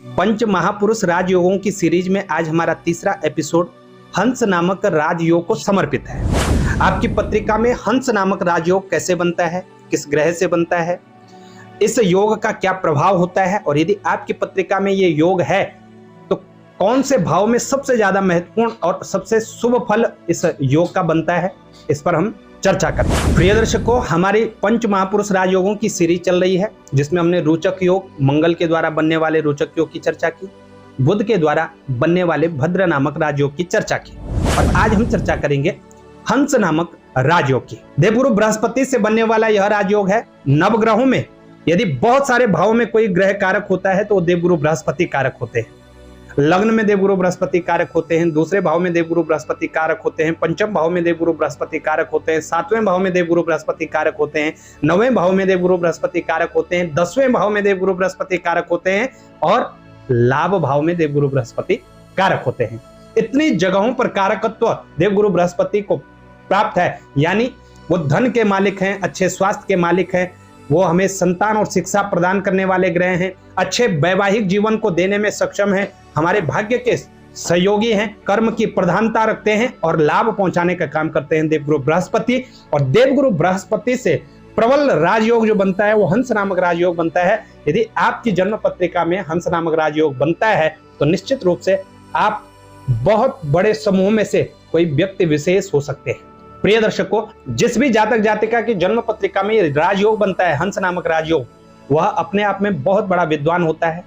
पंच महापुरुष राजयोगों की सीरीज में आज हमारा तीसरा एपिसोड हंस नामक राजयोग को समर्पित है। आपकी पत्रिका में हंस नामक राजयोग कैसे बनता है, किस ग्रह से बनता है, इस योग का क्या प्रभाव होता है और यदि आपकी पत्रिका में ये योग है तो कौन से भाव में सबसे ज्यादा महत्वपूर्ण और सबसे शुभ फल इस योग का बनता है, इस पर हम चर्चा करें। प्रिय दर्शकों, हमारी पंच महापुरुष राजयोगों की सीरीज चल रही है जिसमें हमने रोचक योग, मंगल के द्वारा बनने वाले रोचक योग की चर्चा की, बुध के द्वारा बनने वाले भद्र नामक राजयोग की चर्चा की और आज हम चर्चा करेंगे हंस नामक राजयोग की। देवगुरु बृहस्पति से बनने वाला यह राजयोग है। नवग्रहों में यदि बहुत सारे भावों में कोई ग्रह कारक होता है तो वो देवगुरु बृहस्पति कारक होते हैं। लग्न में देवगुरु बृहस्पति कारक होते हैं, दूसरे भाव में देवगुरु बृहस्पति कारक होते हैं, पंचम भाव में देवगुरु बृहस्पति कारक होते हैं, सातवें भाव में देवगुरु बृहस्पति कारक होते हैं, नौवें भाव में देवगुरु बृहस्पति कारक होते हैं, 10वें भाव में देवगुरु बृहस्पति कारक होते हैं और लाभ भाव में देवगुरु बृहस्पति कारक होते हैं। इतनी जगहों पर कारकत्व देवगुरु बृहस्पति को प्राप्त है, यानी वो धन के मालिक हैं, अच्छे स्वास्थ्य के मालिक हैं, वो हमें संतान और शिक्षा प्रदान करने वाले ग्रह हैं, अच्छे वैवाहिक जीवन को देने में सक्षम हैं, हमारे भाग्य के सहयोगी हैं, कर्म की प्रधानता रखते हैं और लाभ पहुंचाने का काम करते हैं देवगुरु बृहस्पति। और देवगुरु बृहस्पति से प्रबल राजयोग जो बनता है वो हंस नामक राजयोग बनता है। यदि आपकी जन्म पत्रिका में हंस नामक राजयोग बनता है तो निश्चित रूप से आप बहुत बड़े समूह में से कोई व्यक्ति विशेष हो सकते हैं। प्रिय दर्शकों, जिस भी जातक जातिका की जन्म पत्रिका में राजयोग बनता है हंस नामक राजयोग, वह अपने आप में बहुत बड़ा विद्वान होता है।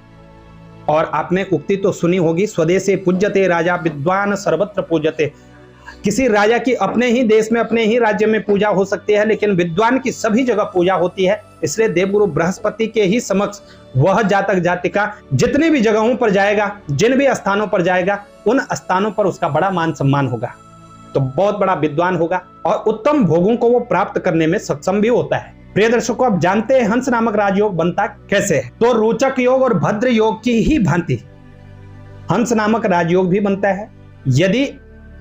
और आपने उक्ति तो सुनी होगी, स्वदेशे पूज्यते राजा विद्वान सर्वत्र पूज्यते। किसी राजा की अपने ही देश में, अपने ही राज्य में पूजा हो सकती है, लेकिन विद्वान की सभी जगह पूजा होती है। इसलिए देवगुरु बृहस्पति के ही समक्ष वह जातक जातिका जितनी भी जगहों पर जाएगा, जिन भी स्थानों पर जाएगा, उन स्थानों पर उसका बड़ा मान सम्मान होगा, तो बहुत बड़ा विद्वान होगा और उत्तम भोगों को वो प्राप्त करने में सक्षम भी होता है। प्रिय दर्शकों, आप जानते हैं हंस नामक राजयोग बनता कैसे है। तो रोचक योग और भद्र योग की ही भांति हंस नामक राजयोग भी बनता है। यदि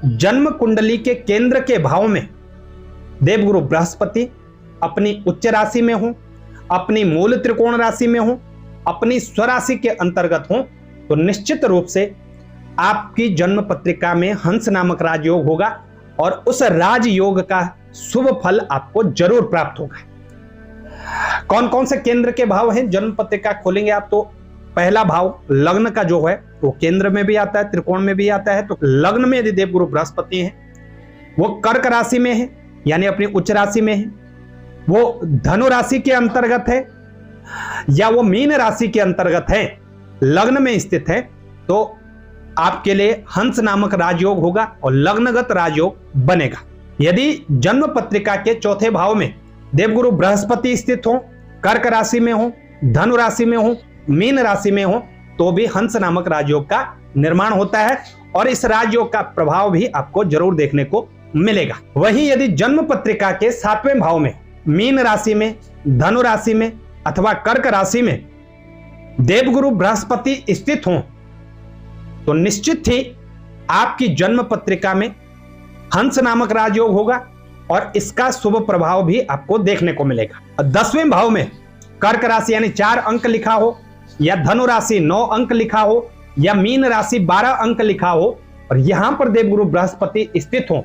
जन्म कुंडली के केंद्र के भाव में देवगुरु बृहस्पति अपनी उच्च राशि में हो, अपनी मूल त्रिकोण राशि में हो, अपनी स्वराशि के अंतर्गत हो, तो निश्चित रूप से आपकी जन्म पत्रिका में हंस नामक राजयोग होगा और उस राजयोग का शुभ फल आपको जरूर प्राप्त होगा। कौन कौन से केंद्र के भाव हैं? जन्म पत्रिका खोलेंगे आप तो पहला भाव लग्न का जो है वो केंद्र में भी आता है, त्रिकोण में भी आता है। तो लग्न में यदि देवगुरु बृहस्पति हैं, वो कर्क राशि में है यानी अपनी उच्च राशि में है, वो धनु राशि के अंतर्गत है या वो मीन राशि के अंतर्गत है, लग्न में स्थित है, तो आपके लिए हंस नामक राजयोग होगा और लग्नगत राजयोग बनेगा। यदि जन्म पत्रिका के चौथे भाव में देवगुरु बृहस्पति स्थित हो, कर्क राशि में हो, धनु राशि में हो, मीन राशि में हो, तो भी हंस नामक राजयोग का निर्माण होता है और इस राजयोग का प्रभाव भी आपको जरूर देखने को मिलेगा। वहीं यदि जन्म पत्रिका के सातवें भाव में मीन राशि में, धनु राशि में अथवा कर्क राशि में देवगुरु बृहस्पति स्थित हो तो निश्चित ही आपकी जन्म पत्रिका में हंस नामक राजयोग होगा और इसका शुभ प्रभाव भी आपको देखने को मिलेगा। 10वें भाव में कर्क राशि यानी 4 अंक लिखा हो या धनु राशि 9 अंक लिखा हो या मीन राशि 12 अंक लिखा हो और यहां पर देवगुरु बृहस्पति स्थित हो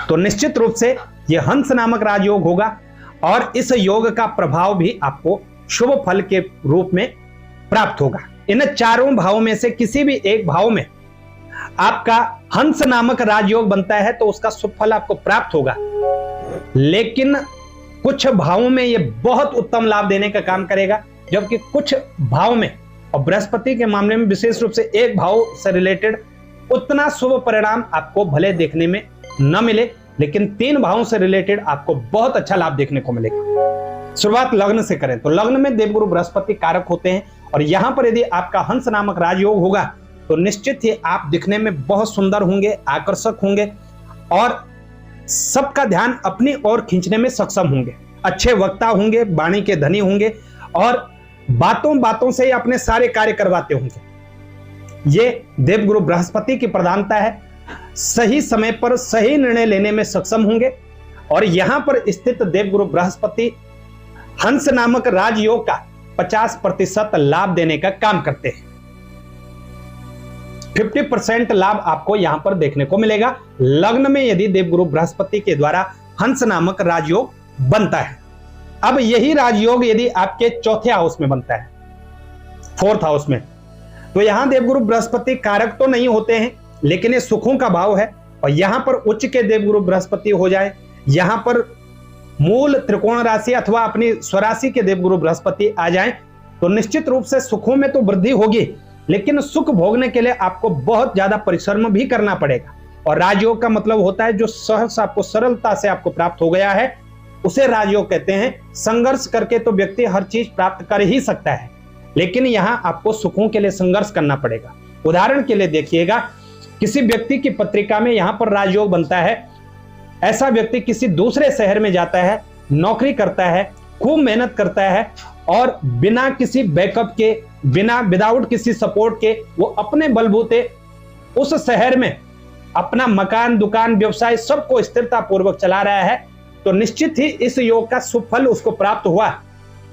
तो निश्चित रूप से यह हंस नामक राजयोग होगा और इस योग का प्रभाव भी आपको शुभ फल के रूप में प्राप्त होगा। इन चारों भावों में से किसी भी एक भाव में आपका हंस नामक राजयोग बनता है तो उसका शुभ फल आपको प्राप्त होगा, लेकिन कुछ भावों में यह बहुत उत्तम लाभ देने का काम करेगा, जबकि कुछ भाव में, और बृहस्पति के मामले में विशेष रूप से एक भाव से रिलेटेड उतना शुभ परिणाम आपको भले देखने में न मिले, लेकिन 3 भावों से रिलेटेड आपको बहुत अच्छा लाभ देखने को मिलेगा। शुरुआत लग्न से करें तो लग्न में देवगुरु बृहस्पति कारक होते हैं और यहां पर यदि आपका हंस नामक राजयोग होगा तो निश्चित ही आप दिखने में बहुत सुंदर होंगे, आकर्षक होंगे और सबका ध्यान अपनी ओर खींचने में सक्षम होंगे, अच्छे वक्ता होंगे, वाणी के धनी होंगे और बातों बातों से ही अपने सारे कार्य करवाते होंगे। ये देवगुरु बृहस्पति की प्रधानता है। सही समय पर सही निर्णय लेने में सक्षम होंगे और यहां पर स्थित देवगुरु बृहस्पति हंस नामक राजयोग का 50% लाभ देने का काम करते हैं। 50% लाभ आपको यहां पर देखने को मिलेगा। लग्न में यदि देवगुरु बृहस्पति के द्वारा हंस नामक राजयोग बनता है। अब यही राजयोग यदि आपके चौथे हाउस में बनता है, फोर्थ हाउस में, तो यहां देवगुरु बृहस्पति कारक तो नहीं होते हैं, लेकिन ये सुखों का भाव है। और यहां पर उच्च के देवगुरु बृहस्पति हो जाए, यहां पर मूल त्रिकोण राशि अथवा अपनी स्वराशि के देवगुरु बृहस्पति आ जाएं, तो निश्चित रूप से सुखों में तो वृद्धि होगी, लेकिन सुख भोगने के लिए आपको बहुत ज्यादा परिश्रम भी करना पड़ेगा। और राजयोग का मतलब होता है जो सहज आपको सरलता से आपको प्राप्त हो गया है, उसे राजयोग कहते हैं। संघर्ष करके तो व्यक्ति हर चीज प्राप्त कर ही सकता है, लेकिन यहां आपको सुखों के लिए संघर्ष करना पड़ेगा। उदाहरण के लिए देखिएगा, किसी व्यक्ति की पत्रिका में यहां पर राजयोग बनता है। ऐसा व्यक्ति किसी दूसरे शहर में जाता है, नौकरी करता है, खूब मेहनत करता है और बिना किसी बैकअप के, बिना विदाउट किसी सपोर्ट के वो अपने बलबूते उस शहर में अपना मकान, दुकान, व्यवसाय सबको स्थिरता पूर्वक चला रहा है, तो निश्चित ही इस योग का शुभ फल उसको प्राप्त हुआ,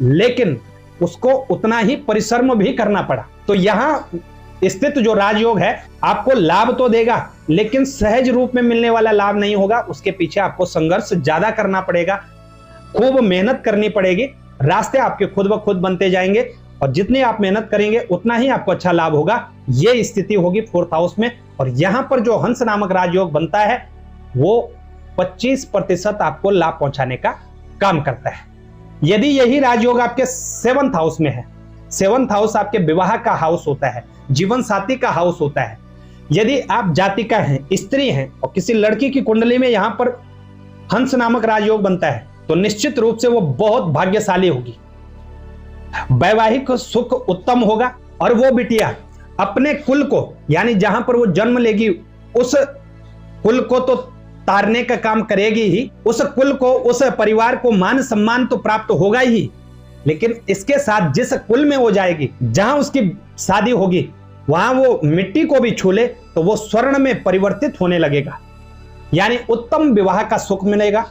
लेकिन उसको उतना ही परिश्रम भी करना पड़ा। तो यहां स्थित जो राजयोग है आपको लाभ तो देगा, लेकिन सहज रूप में मिलने वाला लाभ नहीं होगा। उसके पीछे आपको संघर्ष ज्यादा करना पड़ेगा, खूब मेहनत करनी पड़ेगी। रास्ते आपके खुद ब खुद बनते जाएंगे और जितनी आप मेहनत करेंगे उतना ही आपको अच्छा लाभ होगा। यह स्थिति होगी फोर्थ हाउस में। और यहां पर जो हंस नामक राजयोग बनता है वो 25% आपको लाभ पहुंचाने का काम करता है। यदि यही राजयोग आपके सेवंथ हाउस में है, सेवंथ हाउस आपके विवाह का हाउस होता है, जीवन साथी का हाउस होता है। यदि आप जातिका हैं, स्त्री हैं और किसी लड़की की कुंडली में यहां पर हंस नामक राजयोग बनता है, तो निश्चित रूप से वो बहुत भाग्यशाली होगी। वैवाहिक सुख उत्तम होगा और वो बिटिया अपने कुल को, यानी जहां पर वो जन्म लेगी उस कुल को तो तारने का काम करेगी ही। उस कुल को, उस परिवार को मान सम्मान तो प्राप्त होगा ही, लेकिन इसके साथ जिस कुल में वो जाएगी, जहां उसकी शादी होगी, वहां वो मिट्टी को भी छू ले तो वो स्वर्ण में परिवर्तित होने लगेगा, यानी उत्तम विवाह का सुख मिलेगा।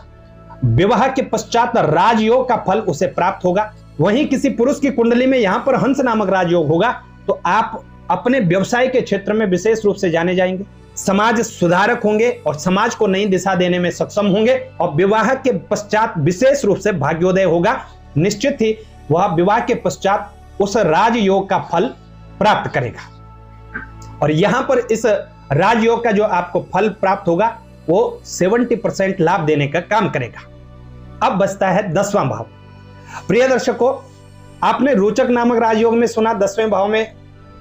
विवाह के पश्चात राजयोग का फल उसे प्राप्त होगा। वहीं किसी पुरुष की कुंडली में यहां पर हंस नामक राजयोग होगा तो आप अपने व्यवसाय के क्षेत्र में विशेष रूप से जाने जाएंगे, समाज सुधारक होंगे और समाज को नई दिशा देने में सक्षम होंगे। और विवाह के पश्चात विशेष रूप से भाग्योदय होगा। निश्चित ही वह विवाह के पश्चात उस राजयोग का फल प्राप्त करेगा। और यहां पर इस राजयोग का जो आपको फल प्राप्त होगा वो 70% लाभ देने का काम करेगा। अब बचता है 10वां भाव। प्रिय दर्शकों, आपने रोचक नामक राजयोग में सुना 10वें भाव में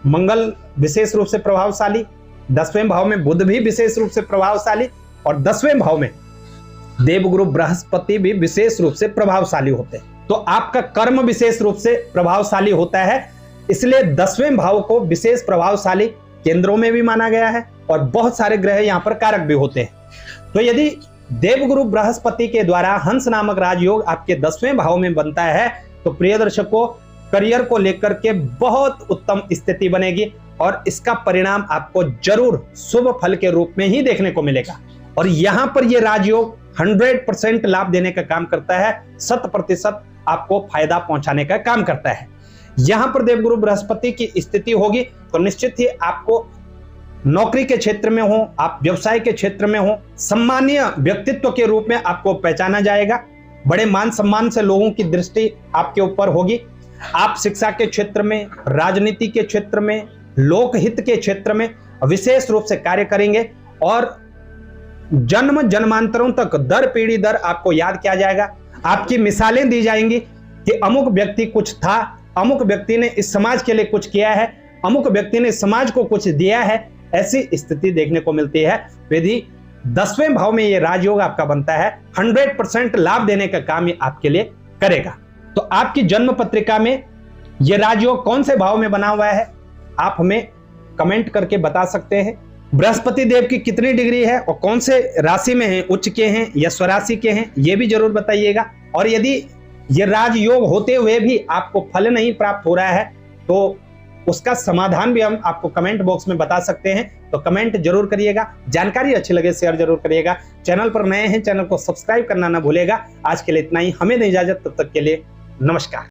मंगल विशेष रूप से प्रभावशाली, 10वें भाव में बुध भी विशेष रूप से प्रभावशाली और 10वें भाव में देवगुरु बृहस्पति भी विशेष रूप से प्रभावशाली होते हैं। तो आपका कर्म विशेष रूप से प्रभावशाली होता है, इसलिए 10वें भाव को विशेष प्रभावशाली केंद्रों में भी माना गया है और बहुत सारे ग्रह यहां पर कारक भी होते हैं। तो यदि देवगुरु बृहस्पति के द्वारा हंस नामक राजयोग आपके 10वें भाव में बनता है तो प्रिय दर्शकों, करियर को लेकर के बहुत उत्तम स्थिति बनेगी और इसका परिणाम आपको जरूर शुभ फल के रूप में ही देखने को मिलेगा। और यहां पर यह राजयोग 100% लाभ देने का काम करता है, 100% आपको फायदा पहुंचाने का काम करता है। यहां पर देवगुरु बृहस्पति की स्थिति होगी तो निश्चित ही आपको नौकरी के क्षेत्र में हो, आप व्यवसाय के क्षेत्र में हो, सम्मानीय व्यक्तित्व के रूप में आपको पहचाना जाएगा। बड़े मान सम्मान से लोगों की दृष्टि आपके ऊपर होगी। आप शिक्षा के क्षेत्र में, राजनीति के क्षेत्र में, लोकहित के क्षेत्र में विशेष रूप से कार्य करेंगे और जन्म जन्मांतरों तक, दर पीढ़ी दर आपको याद किया जाएगा। आपकी मिसालें दी जाएंगी कि अमुक व्यक्ति कुछ था, अमुक व्यक्ति ने इस समाज के लिए कुछ किया है, अमुक व्यक्ति ने समाज को कुछ दिया है। ऐसी स्थिति देखने को मिलती है। यदि 10वें भाव में ये राजयोग आपका बनता है, 100% लाभ देने का काम ये आपके लिए करेगा। तो आपकी जन्म पत्रिका में ये राजयोग कौन से भाव में बना हुआ है आप हमें कमेंट करके बता सकते हैं। बृहस्पति देव की कितनी डिग्री है और कौन से राशि में है, उच्च के हैं या स्वराशि के हैं, ये भी जरूर बताइएगा। और यदि ये राजयोग होते हुए भी आपको फल नहीं प्राप्त हो रहा है तो उसका समाधान भी हम आपको कमेंट बॉक्स में बता सकते हैं, तो कमेंट जरूर करिएगा। जानकारी अच्छी लगे शेयर जरूर करिएगा। चैनल पर नए हैं, चैनल को सब्सक्राइब करना ना भूलेगा। आज के लिए इतना ही, हमें दें इजाजत, तब तक के लिए नमस्कार।